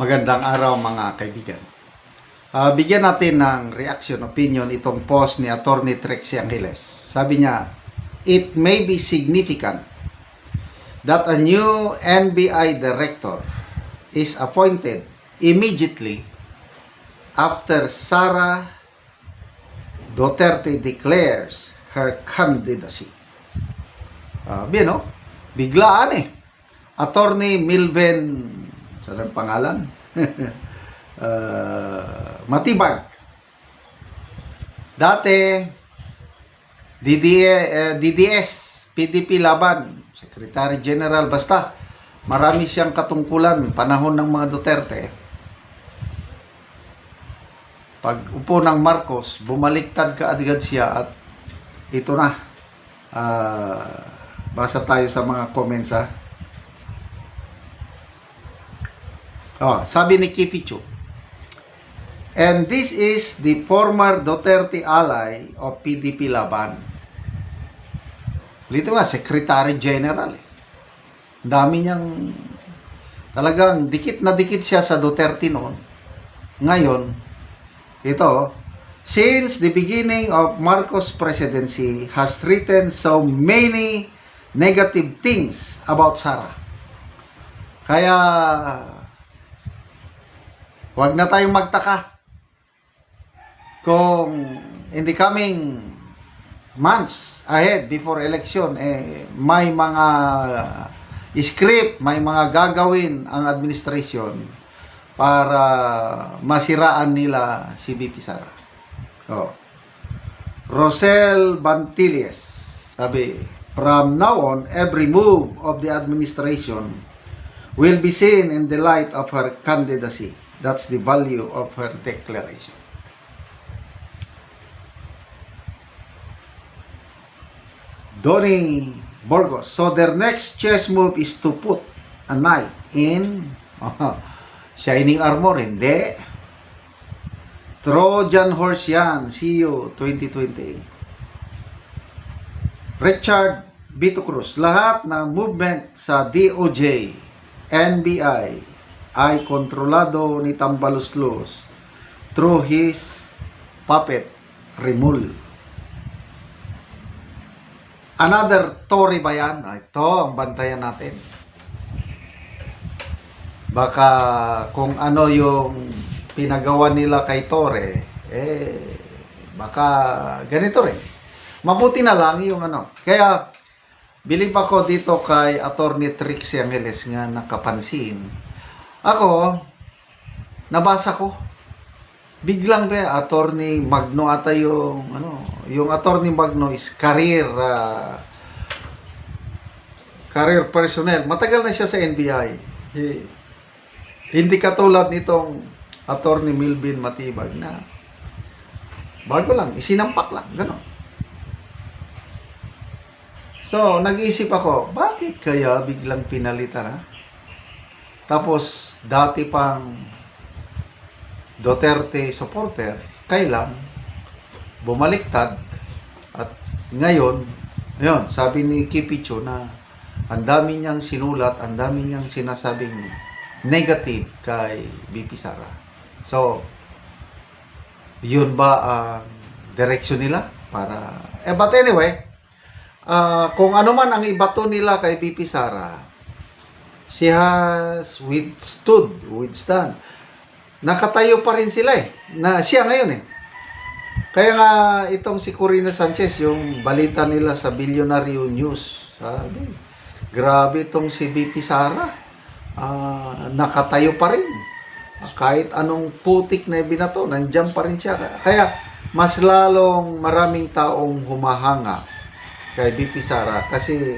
Magandang araw mga kaibigan. Bigyan natin ng reaction, opinion itong post ni Attorney Trixie Angeles. Sabi niya, it may be significant that a new NBI director is appointed immediately after Sara Duterte declares her candidacy. Biglaan eh. Attorney Milven, saan pangalan? Matibag. Dati, DDS, PDP Laban, Secretary General, basta marami siyang katungkulan panahon ng mga Duterte. Pag upo ng Marcos, bumaliktad kaagad siya at ito na. Basa tayo sa mga comments ha. Sabi ni Kipicho, and this is the former Duterte ally of PDP Laban. Dito nga, Secretary General. Dami niyang, talagang dikit na dikit siya sa Duterte noon. Ngayon, ito, since the beginning of Marcos presidency has written so many negative things about Sara. Kaya, huwag na tayong magtaka kung in the coming months ahead before election, may mga script, may mga gagawin ang administration para masiraan nila si VP Sara. Rosel Bantilles, sabi, from now on, every move of the administration will be seen in the light of her candidacy. That's the value of her declaration. Donnie Burgos. So their next chess move is to put a knight in Shining Armor. Hindi. Trojan Horse yan. See you 2020. Richard Vito Cruz. Lahat ng movement sa DOJ, NBI, ay kontrolado ni Tambaluslos through his puppet, Rimul. Another Tory ba yan? Ito ang bantayan natin. Baka kung ano yung pinagawa nila kay Tore, baka ganito rin. Mabuti na lang yung ano. Kaya, bilib ako dito kay Attorney Trixie Angeles nga nakapansin. Ako, nabasa ko. Biglang ba, Attorney Magno ata yung, yung Attorney Magno is career personnel. Matagal na siya sa NBI. Hindi katulad nitong Attorney Milvin Matibag na bago lang, isinampak lang, gano'n. So, nag-iisip ako, bakit kaya biglang pinalitan ha? Tapos, dati pang Duterte supporter, kailan bumaliktad at ngayon, sabi ni Kipicho na ang dami niyang sinulat, ang dami niyang sinasabing negative kay VP Sara. So, yun ba ang direksyon nila? But anyway, kung ano man ang ibato nila kay VP Sara, she has withstand. Nakatayo pa rin sila na siya ngayon Kaya nga itong si Corina Sanchez, yung balita nila sa Billionaire News, sabi, grabe itong si VP Sara, nakatayo pa rin. Kahit anong putik na binato, nandiyan pa rin siya. Kaya mas lalong maraming taong humahanga kay VP Sara kasi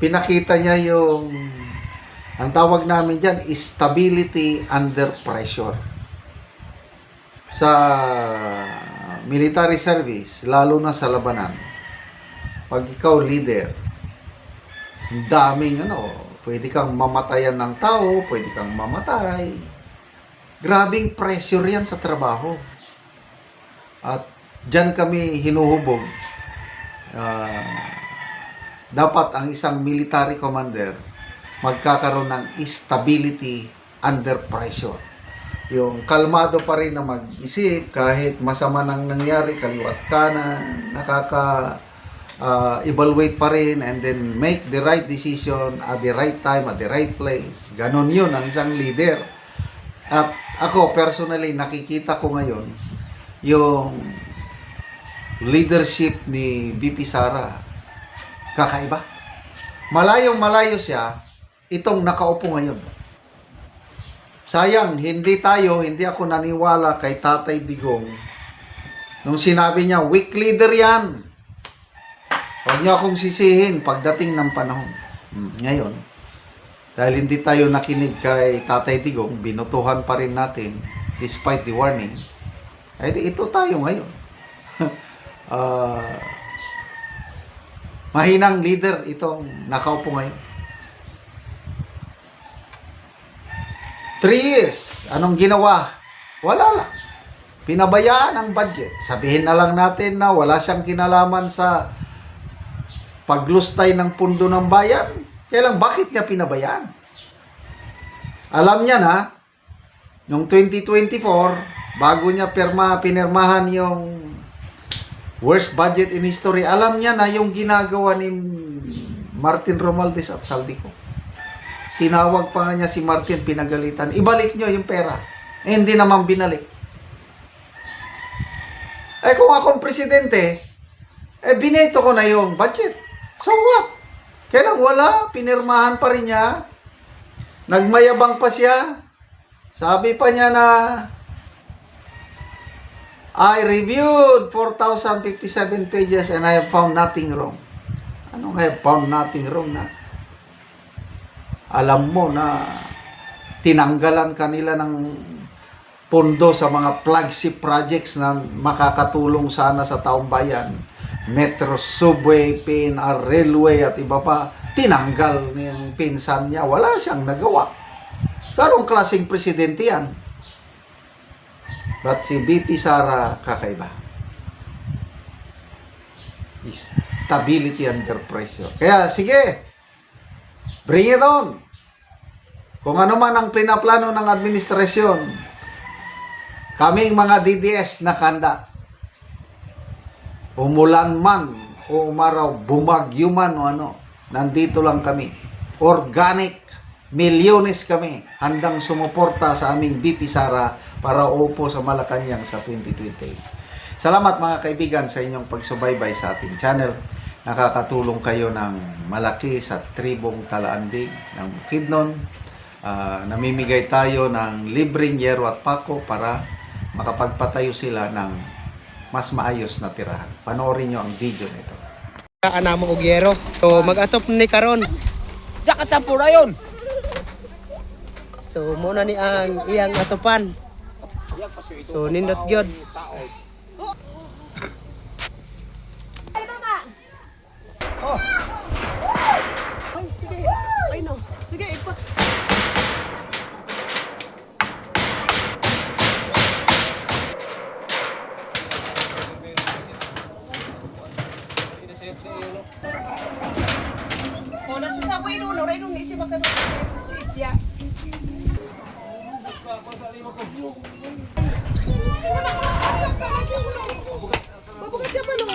pinakita niya yung, ang tawag namin dyan, stability under pressure. Sa military service, lalo na sa labanan, pag ikaw leader, daming pwede kang mamatayan ng tao, pwede kang mamatay. Grabing pressure yan sa trabaho. At dyan kami hinuhubog. Dapat ang isang military commander magkakaroon ng stability under pressure. Yung kalmado pa rin na mag-isip kahit masama nang nangyari, kaliwat kanan, evaluate pa rin and then make the right decision at the right time, at the right place. Ganon yun ang isang leader. At ako personally nakikita ko ngayon yung leadership ni VP Sara kakaiba. Malayong malayo siya itong nakaupo ngayon. Sayang, hindi ako naniwala kay Tatay Digong nung sinabi niya, weak leader yan. Huwag niyo akong sisihin pagdating ng panahon. Ngayon, dahil hindi tayo nakinig kay Tatay Digong, binutuhan pa rin natin despite the warning. Ay ito tayo ngayon. Mahinang leader itong nakaupo ngayon. 3 years, anong ginawa? Wala lang. Pinabayaan ang budget. Sabihin na lang natin na wala siyang kinalaman sa paglustay ng pundo ng bayan. Kaya lang, bakit niya pinabayaan? Alam niya na, noong 2024, bago niya pinirmahan yung worst budget in history, alam niya na yung ginagawa ni Martin Romualdez at Saldico. Tinawag pa nga niya si Martin, pinagalitan, ibalik niyo yung pera. Hindi naman binalik. Kung akong presidente, bineto ko na yung budget. So what? Kaya lang wala, pinirmahan pa rin niya. Nagmayabang pa siya. Sabi pa niya na, I reviewed 4,057 pages and I have found nothing wrong. Anong I have found nothing wrong na? Alam mo na tinanggalan kanila ng pondo sa mga flagship projects na makakatulong sana sa taong bayan. Metro, subway, PNR, railway at iba pa. Tinanggal ng pinsan niya. Wala siyang nagawa. Sa anong klaseng presidente yan? But si VP Sara kakaiba. Stability under pressure. Kaya sige, bring it on. Kung ano man ang pinaplano ng administrasyon, kaming mga DDS nakahanda. Umulan man, o umaraw, bumagyo man o ano, nandito lang kami. Organic, milyones kami, handang sumuporta sa aming VP Sara para upo sa Malacanang sa 2028. Salamat mga kaibigan sa inyong pagsubaybay sa ating channel. Nakakatulong kayo ng malaki sa tribong Talaandig ng Bukidnon. Namimigay tayo ng libreng yero at pako para makapagpatayo sila ng mas maayos na tirahan. Panoorin nyo ang video nito. Ana mo og yero. So mag-atop ni karon. Jakat sa pura yun. So muna ni ang iyang atopan. So nindot gyud. Ay sige. Ay no. Sige ipa. Oh, nasa sabay no, ray nung isip ka no. Si Itya. Babukat siya pa no.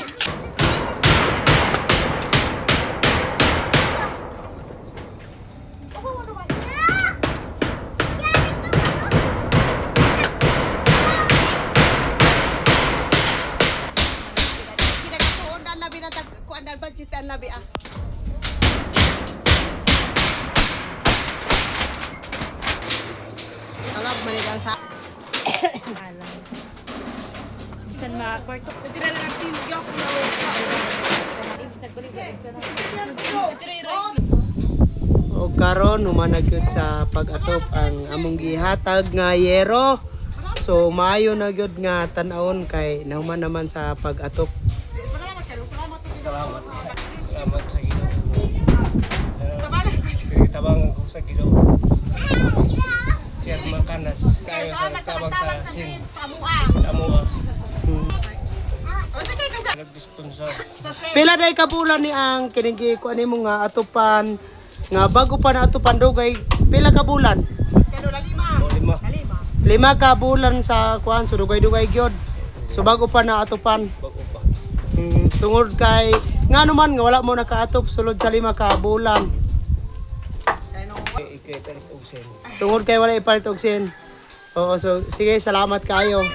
Kinagatuon na nabi na kuan na budget na nabi ah. Kalab manigang sa Alam. Bisan ma-kwarto. Tira lang natin yung o karon humanag gyud sa pag-atop ang among gihatag nga yero. So maayo na gyud nga tan-awon kay nahuman naman sa pag-atop. Salamat sa Ginoo. Tabang ko sa Ginoo. Sir Makanas. Salamat sa tabang sa sin sa mua. Amua. O sige kasi Nag-sponsor. sa step. Pila day ka bulan ni ang kinigi ko ani mo nga atupan nga bago pa na atupan dugay pila ka bulan? Pero lali ma 5 ka bulan sa kuan so dugay-dugay gyud. So bago pa na atupan. Tungod kay nga naman nga wala mo nakaatop sulod sa 5 ka bulan. Tungod kay wala ipalit og sin. Oo, so sige, salamat kayo.